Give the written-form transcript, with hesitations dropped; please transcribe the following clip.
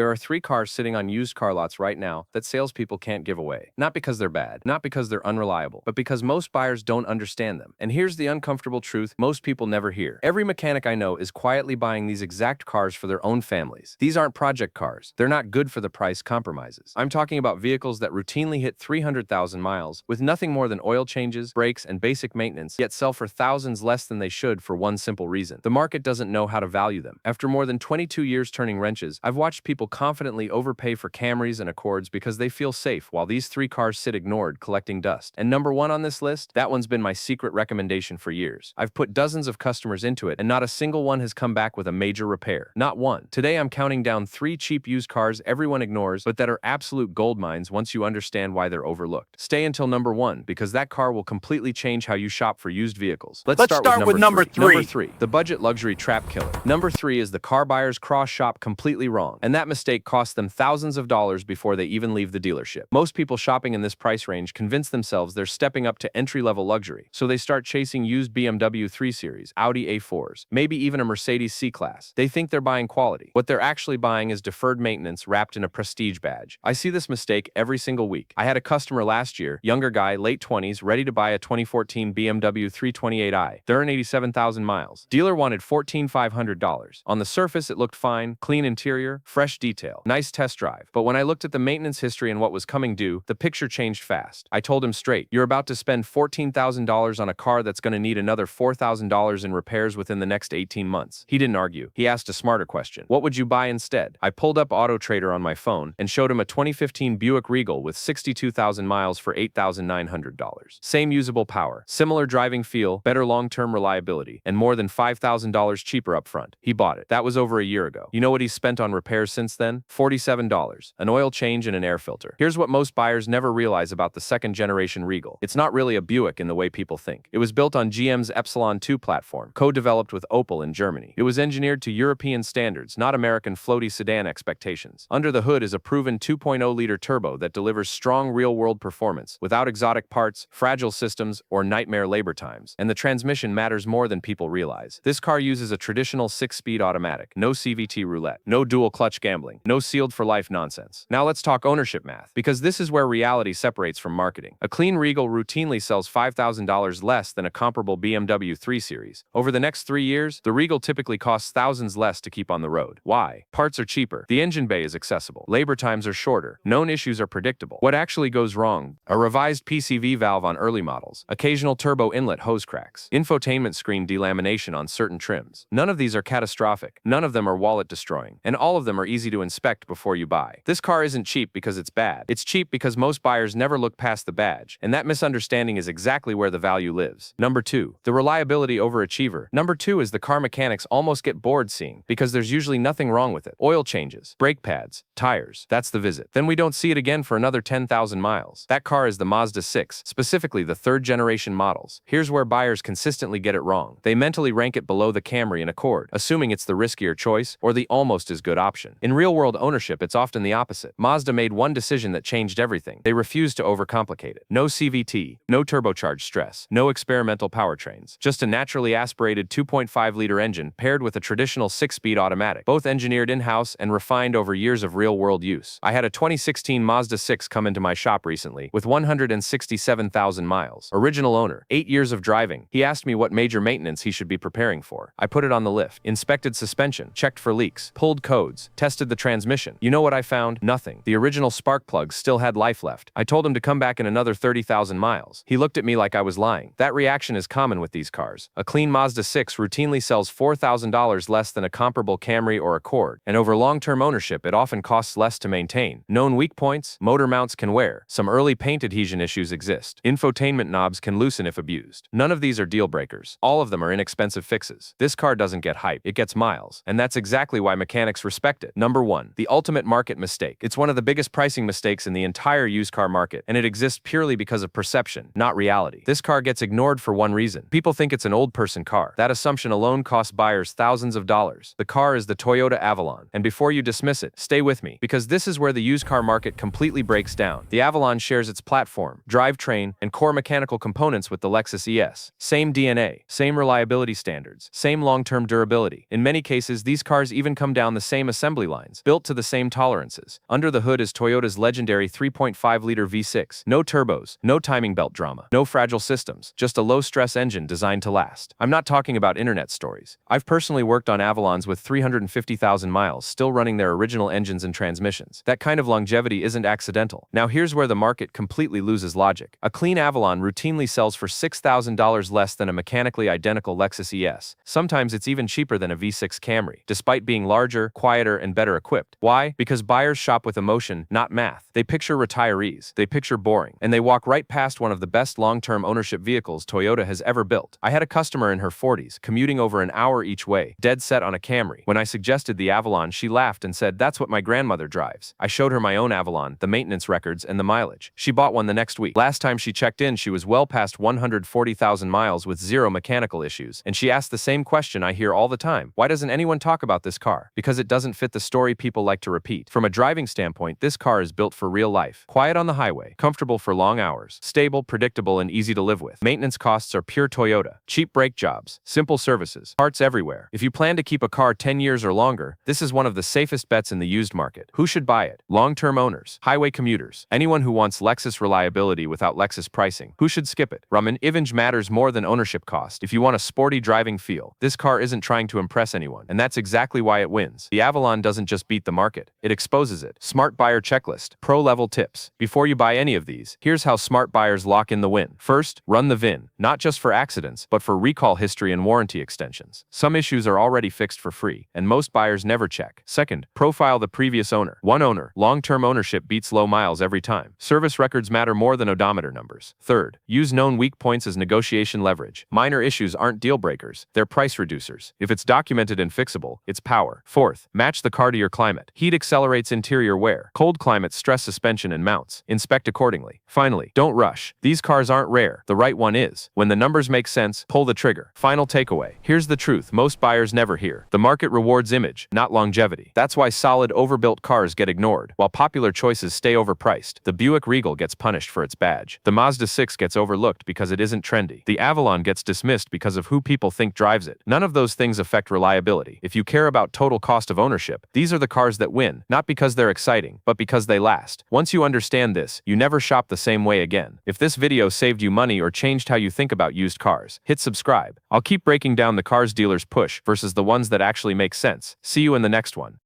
There are 3 cars sitting on used car lots right now that salespeople can't give away. Not because they're bad, not because they're unreliable, but because most buyers don't understand them. And here's the uncomfortable truth most people never hear. Every mechanic I know is quietly buying these exact cars for their own families. These aren't project cars. They're not good for the price compromises. I'm talking about vehicles that routinely hit 300,000 miles with nothing more than oil changes, brakes, and basic maintenance, yet sell for thousands less than they should for one simple reason. The market doesn't know how to value them. After more than 22 years turning wrenches, I've watched people confidently overpay for Camrys and Accords because they feel safe, while these 3 cars sit ignored, collecting dust. And number 1 on this list, that one's been my secret recommendation for years. I've put dozens of customers into it, and not a single one has come back with a major repair. Not one. Today I'm counting down 3 cheap used cars everyone ignores, but that are absolute gold mines once you understand why they're overlooked. Stay until number 1, because that car will completely change how you shop for used vehicles. Let's start with number 3. Number 3, the budget luxury trap killer. Number 3 is the car buyers cross-shop completely wrong, and that mistake costs them thousands of dollars before they even leave the dealership. Most people shopping in this price range convince themselves they're stepping up to entry-level luxury, so they start chasing used BMW 3 Series, Audi A4s, maybe even a Mercedes C-Class. They think they're buying quality. What they're actually buying is deferred maintenance wrapped in a prestige badge. I see this mistake every single week. I had a customer last year, younger guy, late 20s, ready to buy a 2014 BMW 328i. They're in 87,000 miles. Dealer wanted $14,500. On the surface, it looked fine, clean interior, fresh detail, nice test drive. But when I looked at the maintenance history and what was coming due, the picture changed fast. I told him straight, you're about to spend $14,000 on a car that's going to need another $4,000 in repairs within the next 18 months. He didn't argue. He asked a smarter question. What would you buy instead? I pulled up Auto Trader on my phone and showed him a 2015 Buick Regal with 62,000 miles for $8,900. Same usable power, similar driving feel, better long-term reliability, and more than $5,000 cheaper up front. He bought it. That was over a year ago. You know what he's spent on repairs since then? $47. An oil change and an air filter. Here's what most buyers never realize about the second-generation Regal. It's not really a Buick in the way people think. It was built on GM's Epsilon 2 platform, co-developed with Opel in Germany. It was engineered to European standards, not American floaty sedan expectations. Under the hood is a proven 2.0-liter turbo that delivers strong real-world performance without exotic parts, fragile systems, or nightmare labor times. And the transmission matters more than people realize. This car uses a traditional 6-speed automatic, no CVT roulette, no dual-clutch gambling, no sealed-for-life nonsense. Now let's talk ownership math, because this is where reality separates from marketing. A clean Regal routinely sells $5,000 less than a comparable BMW 3 Series. Over the next 3 years, the Regal typically costs thousands less to keep on the road. Why? Parts are cheaper. The engine bay is accessible. Labor times are shorter. Known issues are predictable. What actually goes wrong? A revised PCV valve on early models, occasional turbo inlet hose cracks, infotainment screen delamination on certain trims. None of these are catastrophic. None of them are wallet destroying. And all of them are easy to inspect before you buy. This car isn't cheap because it's bad. It's cheap because most buyers never look past the badge. And that misunderstanding is exactly where the value lives. Number 2, the reliability overachiever. Number 2 is the car mechanics almost get bored seeing, because there's usually nothing wrong with it. Oil changes, brake pads, tires. That's the visit. Then we don't see it again for another 10,000 miles. That car is the Mazda 6, specifically the 3rd generation models. Here's where buyers consistently get it wrong. They mentally rank it below the Camry and Accord, assuming it's the riskier choice or the almost as good option. In real-world ownership, it's often the opposite. Mazda made one decision that changed everything. They refused to overcomplicate it. No CVT, no turbocharged stress, no experimental powertrains. Just a naturally aspirated 2.5-liter engine paired with a traditional 6-speed automatic, both engineered in-house and refined over years of real-world use. I had a 2016 Mazda 6 come into my shop recently with 167,000 miles. Original owner, 8 years of driving. He asked me what major maintenance he should be preparing for. I put it on the lift, inspected suspension, checked for leaks, pulled codes, tested the transmission. You know what I found? Nothing. The original spark plugs still had life left. I told him to come back in another 30,000 miles. He looked at me like I was lying. That reaction is common with these cars. A clean Mazda 6 routinely sells $4,000 less than a comparable Camry or Accord, and over long-term ownership it often costs less to maintain. Known weak points: motor mounts can wear. Some early paint adhesion issues exist. Infotainment knobs can loosen if abused. None of these are deal breakers. All of them are inexpensive fixes. This car doesn't get hype, it gets miles. And that's exactly why mechanics respect it. Number 1, the ultimate market mistake. It's one of the biggest pricing mistakes in the entire used car market, and it exists purely because of perception, not reality. This car gets ignored for one reason. People think it's an old person car. That assumption alone costs buyers thousands of dollars. The car is the Toyota Avalon. And before you dismiss it, stay with me, because this is where the used car market completely breaks down. The Avalon shares its platform, drivetrain, and core mechanical components with the Lexus ES. Same DNA, same reliability standards, same long-term durability. In many cases, these cars even come down the same assembly line. Goldmines, built to the same tolerances. Under the hood is Toyota's legendary 3.5-liter V6. No turbos, no timing belt drama, no fragile systems, just a low-stress engine designed to last. I'm not talking about internet stories. I've personally worked on Avalons with 350,000 miles, still running their original engines and transmissions. That kind of longevity isn't accidental. Now here's where the market completely loses logic. A clean Avalon routinely sells for $6,000 less than a mechanically identical Lexus ES. Sometimes it's even cheaper than a V6 Camry, despite being larger, quieter, and better equipped. Why? Because buyers shop with emotion, not math. They picture retirees, they picture boring, and they walk right past one of the best long-term ownership vehicles Toyota has ever built. I had a customer in her 40s, commuting over an hour each way, dead set on a Camry. When I suggested the Avalon, she laughed and said, "That's what my grandmother drives." I showed her my own Avalon, the maintenance records, and the mileage. She bought one the next week. Last time she checked in, she was well past 140,000 miles with zero mechanical issues, and she asked the same question I hear all the time: why doesn't anyone talk about this car? Because it doesn't fit the story people like to repeat. From a driving standpoint, this car is built for real life. Quiet on the highway, comfortable for long hours, stable, predictable, and easy to live with. Maintenance costs are pure Toyota. Cheap brake jobs, simple services, parts everywhere. If you plan to keep a car 10 years or longer, this is one of the safest bets in the used market. Who should buy it? Long-term owners, highway commuters, anyone who wants Lexus reliability without Lexus pricing. Who should skip it? Image matters more than ownership cost. If you want a sporty driving feel, this car isn't trying to impress anyone, and that's exactly why it wins. The Avalon doesn't just beat the market, it exposes it. Smart buyer checklist, pro-level tips. Before you buy any of these, here's how smart buyers lock in the win. First, run the VIN, not just for accidents, but for recall history and warranty extensions. Some issues are already fixed for free, and most buyers never check. Second, profile the previous owner. One owner, long-term ownership beats low miles every time. Service records matter more than odometer numbers. Third, use known weak points as negotiation leverage. Minor issues aren't deal breakers, they're price reducers. If it's documented and fixable, it's power. Fourth, match the car to your climate. Heat accelerates interior wear. Cold climates stress suspension and mounts. Inspect accordingly. Finally, don't rush. These cars aren't rare. The right one is. When the numbers make sense, pull the trigger. Final takeaway. Here's the truth most buyers never hear. The market rewards image, not longevity. That's why solid, overbuilt cars get ignored, while popular choices stay overpriced. The Buick Regal gets punished for its badge. The Mazda 6 gets overlooked because it isn't trendy. The Avalon gets dismissed because of who people think drives it. None of those things affect reliability. If you care about total cost of ownership, these are the cars that win, not because they're exciting, but because they last. Once you understand this, you never shop the same way again. If this video saved you money or changed how you think about used cars, hit subscribe. I'll keep breaking down the cars dealers push versus the ones that actually make sense. See you in the next one.